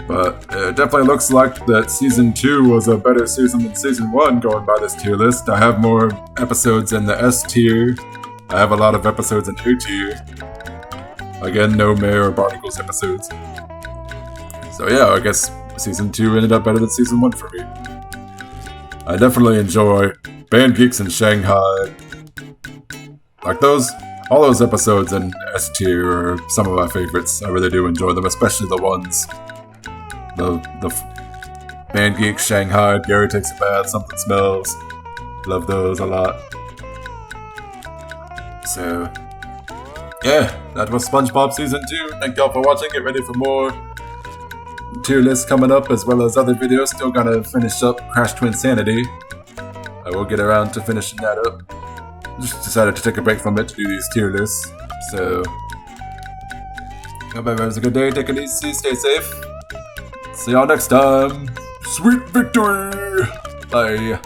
But it definitely looks like that season 2 was a better season than season 1 going by this tier list. I have more episodes in the S tier. I have a lot of episodes in A tier. Again, no Mayor or Barnacles episodes. So yeah, I guess season 2 ended up better than season 1 for me. I definitely enjoy Band Geeks in Shanghai. Like all those episodes in S tier are some of my favorites. I really do enjoy them, especially the ones. The Band Geeks, Shanghai, Gary Takes a Bath, Something Smells. Love those a lot. So, yeah, that was SpongeBob Season 2. Thank y'all for watching. Get ready for more tier lists coming up, as well as other videos. Still gotta finish up Crash Twinsanity. I will get around to finishing that up. Just decided to take a break from it to do these tier lists. So, hope everyone has a good day. Take it easy. Stay safe. See y'all next time. Sweet victory! Bye.